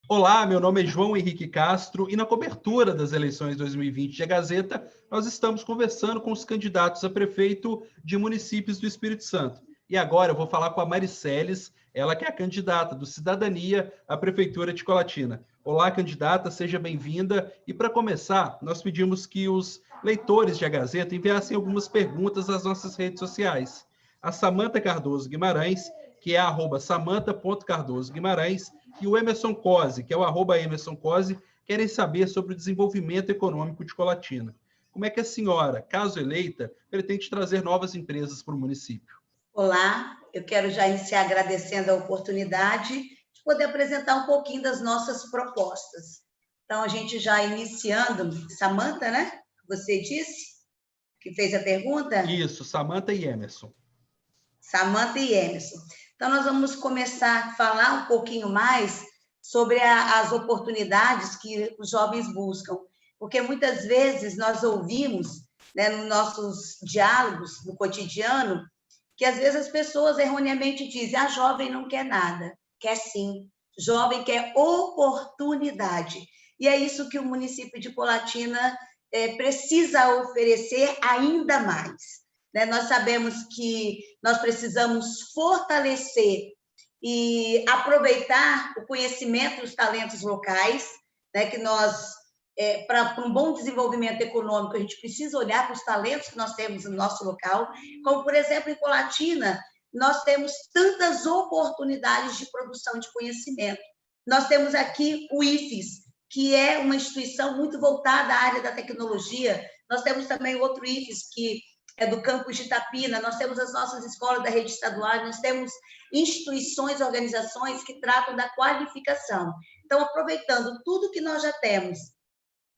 Olá, meu nome é João Henrique Castro e na cobertura das eleições 2020 da Gazeta, nós estamos conversando com os candidatos a prefeito de municípios do Espírito Santo. E agora eu vou falar com a Mariceles, ela que é a candidata do Cidadania à Prefeitura de Colatina. Olá, candidata, seja bem-vinda. E para começar, nós pedimos que os leitores de A Gazeta enviassem algumas perguntas às nossas redes sociais. A Samanta Cardoso Guimarães, que é @samanta.cardoso Guimarães, e o Emerson Cosi, que é o @Emerson Cosi, querem saber sobre o desenvolvimento econômico de Colatina. Como é que a senhora, caso eleita, pretende trazer novas empresas para o município? Olá, eu quero já iniciar agradecendo a oportunidade de poder apresentar um pouquinho das nossas propostas. Então, a gente já iniciando, Samanta, né? Você disse que fez a pergunta? Isso, Samanta e Emerson. Samanta e Emerson. Então, nós vamos começar a falar um pouquinho mais sobre as oportunidades que os jovens buscam, porque muitas vezes nós ouvimos, né, nos nossos diálogos no cotidiano, que às vezes as pessoas erroneamente dizem: a jovem não quer nada. Quer sim, jovem quer oportunidade. E é isso que o município de Colatina precisa oferecer ainda mais. Né? Nós sabemos que nós precisamos fortalecer e aproveitar o conhecimento dos talentos locais, né? Que nós, para um bom desenvolvimento econômico, a gente precisa olhar para os talentos que nós temos no nosso local, como, por exemplo, em Colatina, nós temos tantas oportunidades de produção de conhecimento. Nós temos aqui o IFES, que é uma instituição muito voltada à área da tecnologia. Nós temos também outro IFES, que é do campus de Itapina, nós temos as nossas escolas da rede estadual, nós temos instituições, organizações que tratam da qualificação. Então, aproveitando tudo que nós já temos,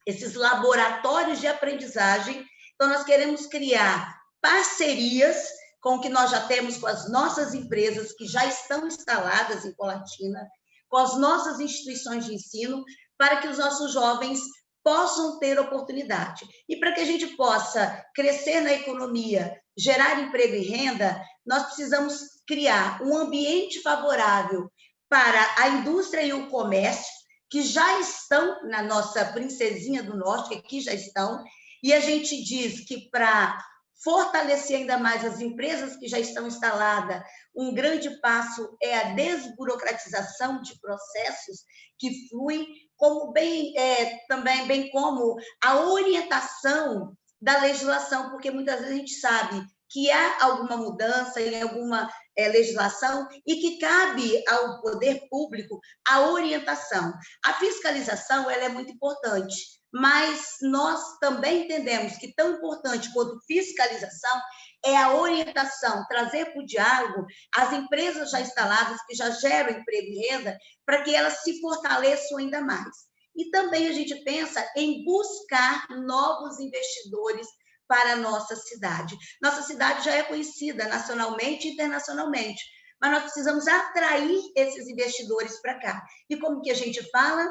esses laboratórios de aprendizagem, então nós queremos criar parcerias com o que nós já temos com as nossas empresas que já estão instaladas em Colatina, com as nossas instituições de ensino, para que os nossos jovens possam ter oportunidade. E para que a gente possa crescer na economia, gerar emprego e renda, nós precisamos criar um ambiente favorável para a indústria e o comércio, que já estão na nossa princesinha do norte, que aqui já estão, e a gente diz que para fortalecer ainda mais as empresas que já estão instaladas, um grande passo é a desburocratização de processos que fluem, como também bem como a orientação da legislação, porque muitas vezes a gente sabe que há alguma mudança em alguma legislação e que cabe ao poder público a orientação. A fiscalização ela é muito importante, mas nós também entendemos que tão importante quanto fiscalização é a orientação, trazer para o diálogo as empresas já instaladas, que já geram emprego e renda, para que elas se fortaleçam ainda mais. E também a gente pensa em buscar novos investidores para a nossa cidade. Nossa cidade já é conhecida nacionalmente e internacionalmente, mas nós precisamos atrair esses investidores para cá. E como que a gente fala?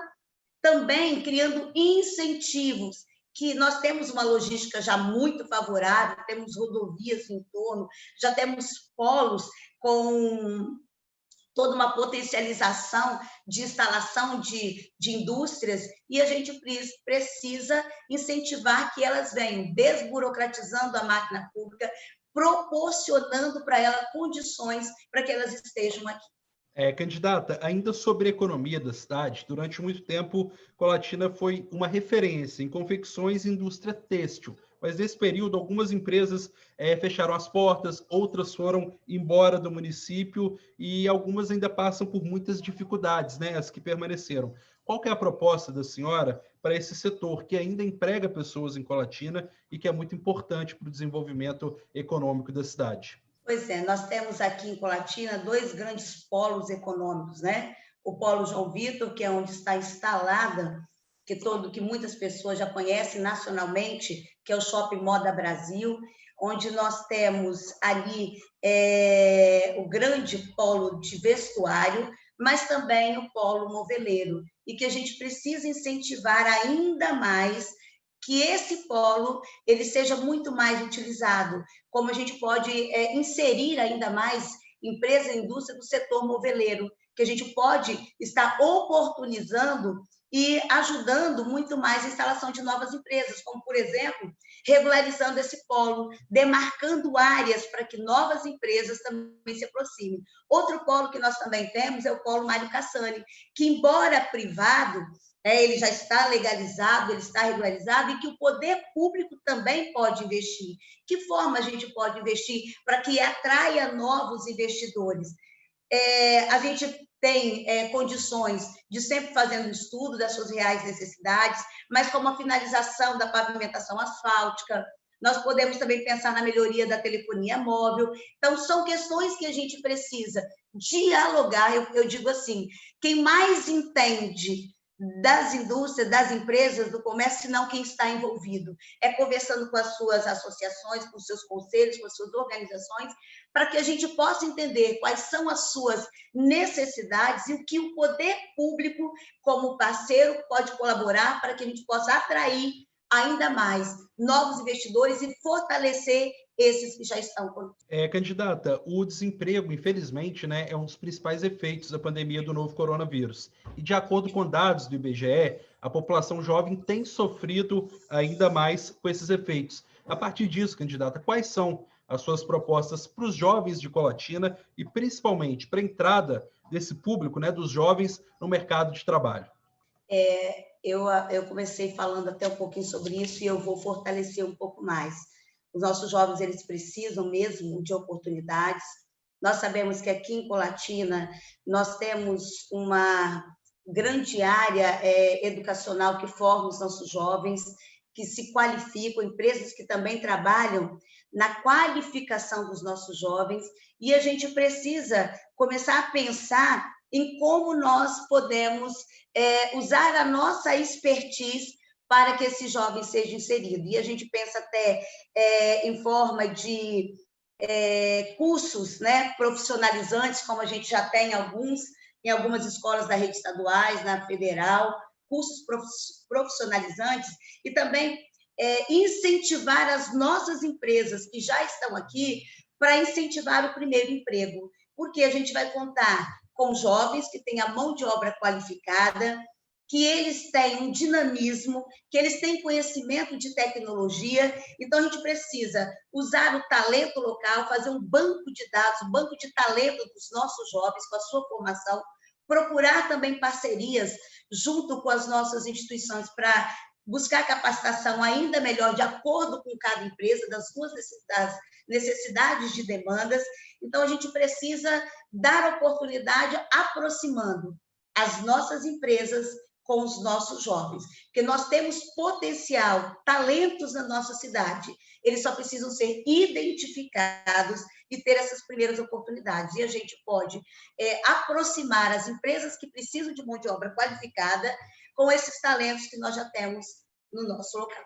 Também criando incentivos, que nós temos uma logística já muito favorável, temos rodovias em torno, já temos polos com toda uma potencialização de instalação de indústrias, e a gente precisa incentivar que elas venham desburocratizando a máquina pública, proporcionando para ela condições para que elas estejam aqui. Candidata, ainda sobre a economia da cidade, durante muito tempo, Colatina foi uma referência em confecções e indústria têxtil, mas nesse período algumas empresas fecharam as portas, outras foram embora do município e algumas ainda passam por muitas dificuldades, né, as que permaneceram. Qual que é a proposta da senhora para esse setor que ainda emprega pessoas em Colatina e que é muito importante para o desenvolvimento econômico da cidade? Pois é, nós temos aqui em Colatina dois grandes polos econômicos, né? O polo João Vitor, que é onde está instalada, que muitas pessoas já conhecem nacionalmente, que é o Shopping Moda Brasil, onde nós temos ali o grande polo de vestuário, mas também o polo moveleiro, e que a gente precisa incentivar ainda mais que esse polo ele seja muito mais utilizado, como a gente pode inserir ainda mais empresa e indústria do setor moveleiro, que a gente pode estar oportunizando e ajudando muito mais a instalação de novas empresas, como, por exemplo, regularizando esse polo, demarcando áreas para que novas empresas também se aproximem. Outro polo que nós também temos é o polo Mário Cassani, que, embora privado, ele já está legalizado, ele está regularizado, e que o poder público também pode investir. Que forma a gente pode investir para que atraia novos investidores? A gente tem condições de sempre fazer um estudo das suas reais necessidades, mas como a finalização da pavimentação asfáltica, nós podemos também pensar na melhoria da telefonia móvel. Então, são questões que a gente precisa dialogar. Eu digo assim, quem mais entende das indústrias, das empresas, do comércio, não quem está envolvido. É conversando com as suas associações, com os seus conselhos, com as suas organizações, para que a gente possa entender quais são as suas necessidades e o que o poder público, como parceiro, pode colaborar para que a gente possa atrair ainda mais novos investidores e fortalecer esses que já estão conosco. Candidata, o desemprego, infelizmente, né, é um dos principais efeitos da pandemia do novo coronavírus. E de acordo com dados do IBGE, a população jovem tem sofrido ainda mais com esses efeitos. A partir disso, candidata, quais são as suas propostas para os jovens de Colatina e principalmente para a entrada desse público, né, dos jovens no mercado de trabalho? Eu comecei falando até um pouquinho sobre isso e eu vou fortalecer um pouco mais. Os nossos jovens, eles precisam mesmo de oportunidades. Nós sabemos que aqui em Colatina nós temos uma grande área educacional que forma os nossos jovens, que se qualificam, empresas que também trabalham na qualificação dos nossos jovens, e a gente precisa começar a pensar em como nós podemos usar a nossa expertise para que esse jovem seja inserido. E a gente pensa até em forma de cursos, né, profissionalizantes, como a gente já tem alguns, em algumas escolas da rede estaduais, na federal, cursos profissionalizantes, e também incentivar as nossas empresas que já estão aqui para incentivar o primeiro emprego, porque a gente vai contar com jovens que têm a mão de obra qualificada, que eles têm um dinamismo, que eles têm conhecimento de tecnologia. Então, a gente precisa usar o talento local, fazer um banco de dados, um banco de talento dos nossos jovens com a sua formação, procurar também parcerias junto com as nossas instituições para buscar capacitação ainda melhor de acordo com cada empresa, das suas necessidades de demandas. Então, a gente precisa dar oportunidade aproximando as nossas empresas com os nossos jovens, porque nós temos potencial, talentos na nossa cidade, eles só precisam ser identificados e ter essas primeiras oportunidades. E a gente pode aproximar as empresas que precisam de mão de obra qualificada com esses talentos que nós já temos no nosso local.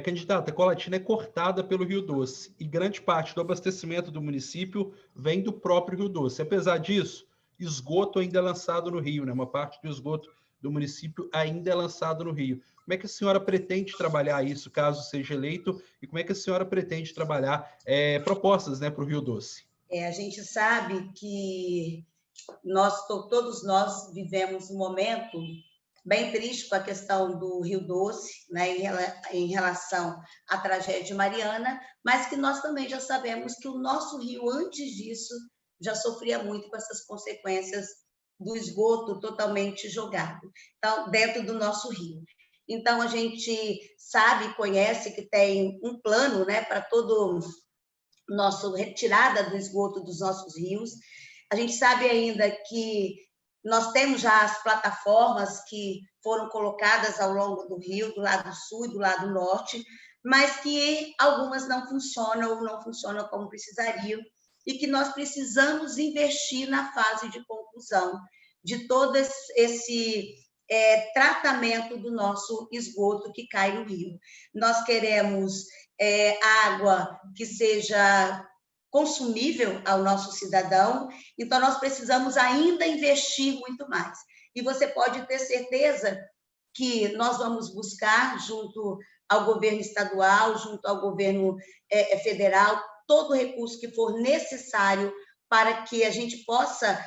Candidata, Colatina é cortada pelo Rio Doce e grande parte do abastecimento do município vem do próprio Rio Doce. Apesar disso, esgoto ainda é lançado no Rio, né? Uma parte do esgoto do município ainda é lançado no Rio. Como é que a senhora pretende trabalhar isso, caso seja eleito, e como é que a senhora pretende trabalhar propostas, né, para o Rio Doce? A gente sabe que todos nós vivemos um momento bem triste com a questão do Rio Doce, né, em relação à tragédia Mariana, mas que nós também já sabemos que o nosso rio, antes disso, já sofria muito com essas consequências do esgoto totalmente jogado, então, dentro do nosso rio. Então, a gente sabe, conhece que tem um plano, né, para todo nossa retirada do esgoto dos nossos rios. A gente sabe ainda que nós temos já as plataformas que foram colocadas ao longo do rio, do lado sul e do lado norte, mas que algumas não funcionam ou não funcionam como precisariam, e que nós precisamos investir na fase de conclusão de todo esse tratamento do nosso esgoto que cai no rio. Nós queremos água que seja consumível ao nosso cidadão, então nós precisamos ainda investir muito mais. E você pode ter certeza que nós vamos buscar, junto ao governo estadual, junto ao governo federal, todo o recurso que for necessário para que a gente possa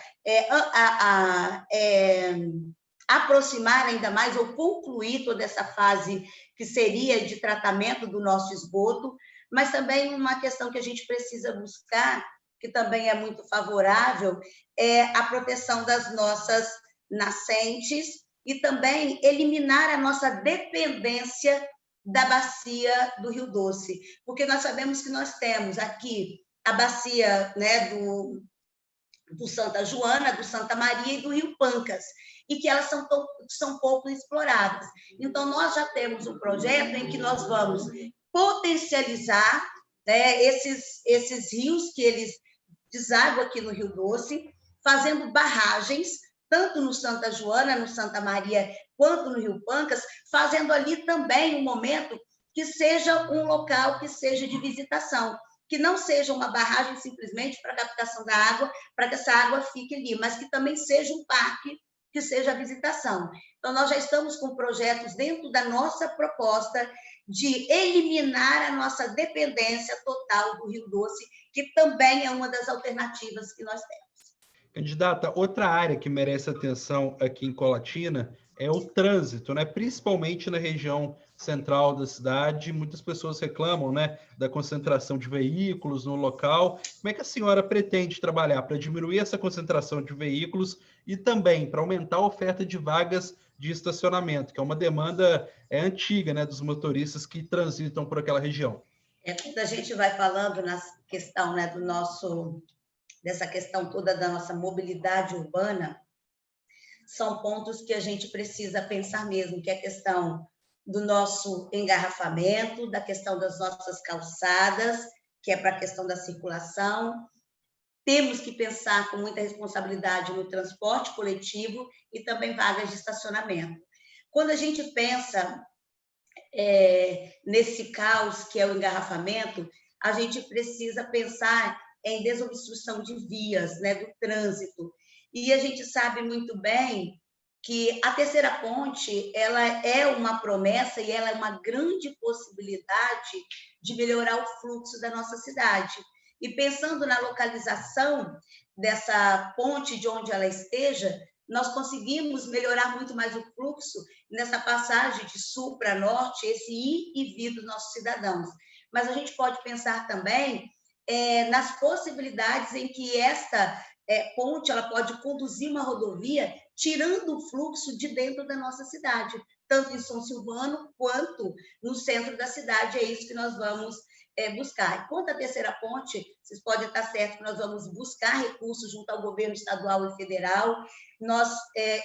aproximar ainda mais ou concluir toda essa fase que seria de tratamento do nosso esgoto, mas também uma questão que a gente precisa buscar, que também é muito favorável, é a proteção das nossas nascentes e também eliminar a nossa dependência da bacia do Rio Doce, porque nós sabemos que nós temos aqui a bacia, né, do Santa Joana, do Santa Maria e do Rio Pancas, e que elas são pouco exploradas. Então, nós já temos um projeto em que nós vamos potencializar, né, esses rios que eles desaguam aqui no Rio Doce, fazendo barragens, tanto no Santa Joana, no Santa Maria, quanto no Rio Pancas, fazendo ali também um momento que seja um local que seja de visitação, que não seja uma barragem simplesmente para a captação da água, para que essa água fique ali, mas que também seja um parque, que seja a visitação. Então, nós já estamos com projetos dentro da nossa proposta de eliminar a nossa dependência total do Rio Doce, que também é uma das alternativas que nós temos. Candidata, outra área que merece atenção aqui em Colatina é o trânsito, né? Principalmente na região central da cidade. Muitas pessoas reclamam, né, da concentração de veículos no local. Como é que a senhora pretende trabalhar para diminuir essa concentração de veículos e também para aumentar a oferta de vagas de estacionamento, que é uma demanda antiga, né, dos motoristas que transitam por aquela região? Quando a gente vai falando na questão, né, dessa questão toda da nossa mobilidade urbana, são pontos que a gente precisa pensar mesmo, que é a questão do nosso engarrafamento, da questão das nossas calçadas, que é para a questão da circulação. Temos que pensar com muita responsabilidade no transporte coletivo e também vagas de estacionamento. Quando a gente pensa nesse caos que é o engarrafamento, a gente precisa pensar em desobstrução de vias, né, do trânsito. E a gente sabe muito bem que a terceira ponte, ela é uma promessa e ela é uma grande possibilidade de melhorar o fluxo da nossa cidade. E pensando na localização dessa ponte, de onde ela esteja, nós conseguimos melhorar muito mais o fluxo nessa passagem de sul para norte, esse ir e vir dos nossos cidadãos. Mas a gente pode pensar também nas possibilidades em que esta ponte ela pode conduzir uma rodovia, tirando o fluxo de dentro da nossa cidade, tanto em São Silvano quanto no centro da cidade. É isso que nós vamos buscar. Quanto à terceira ponte, vocês podem estar certos que nós vamos buscar recursos junto ao governo estadual e federal.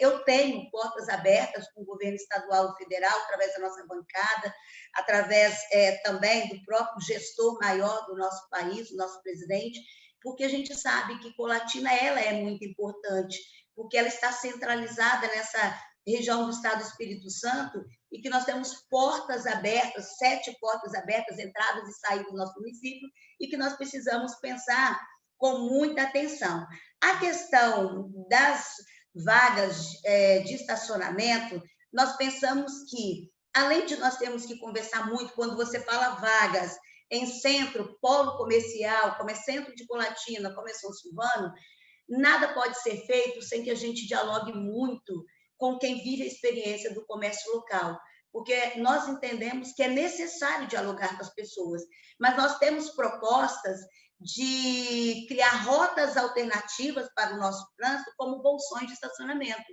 Eu tenho portas abertas com o governo estadual e federal, através da nossa bancada, através também do próprio gestor maior do nosso país, o nosso presidente, porque a gente sabe que Colatina ela é muito importante, porque ela está centralizada nessa região do estado do Espírito Santo e que nós temos portas abertas, 7 portas abertas, entradas e saídas do nosso município, e que nós precisamos pensar com muita atenção. A questão das vagas de estacionamento, nós pensamos que, além de nós termos que conversar muito, quando você fala vagas em centro, polo comercial, como é centro de Colatina, como é São Silvano, nada pode ser feito sem que a gente dialogue muito com quem vive a experiência do comércio local, porque nós entendemos que é necessário dialogar com as pessoas, mas nós temos propostas de criar rotas alternativas para o nosso trânsito, como bolsões de estacionamento.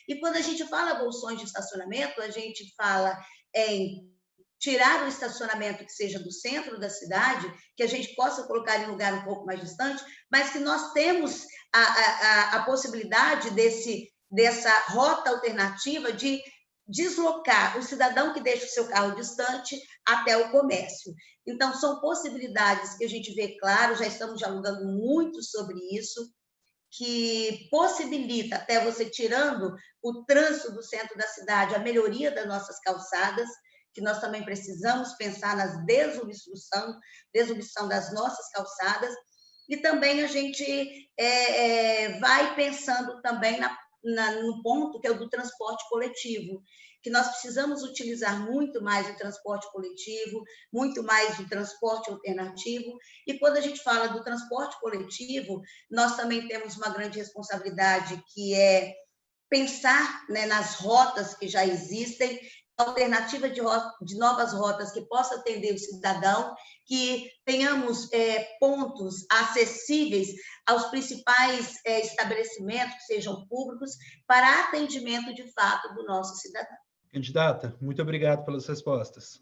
E quando a gente fala bolsões de estacionamento, a gente fala em tirar o estacionamento que seja do centro da cidade, que a gente possa colocar em lugar um pouco mais distante, mas que nós temos a possibilidade dessa rota alternativa de deslocar o cidadão que deixa o seu carro distante até o comércio. Então, são possibilidades que a gente vê, claro, já estamos dialogando muito sobre isso, que possibilita, até você tirando o trânsito do centro da cidade, a melhoria das nossas calçadas, que nós também precisamos pensar nas desobstrução das nossas calçadas, e também a gente vai pensando também no ponto que é o do transporte coletivo. que nós precisamos utilizar muito mais o transporte coletivo, muito mais o transporte alternativo. E quando a gente fala do transporte coletivo, nós também temos uma grande responsabilidade, que é pensar, né, nas rotas que já existem, alternativa de novas rotas que possa atender o cidadão, que tenhamos pontos acessíveis aos principais estabelecimentos, que sejam públicos, para atendimento de fato do nosso cidadão. Candidata, muito obrigado pelas respostas.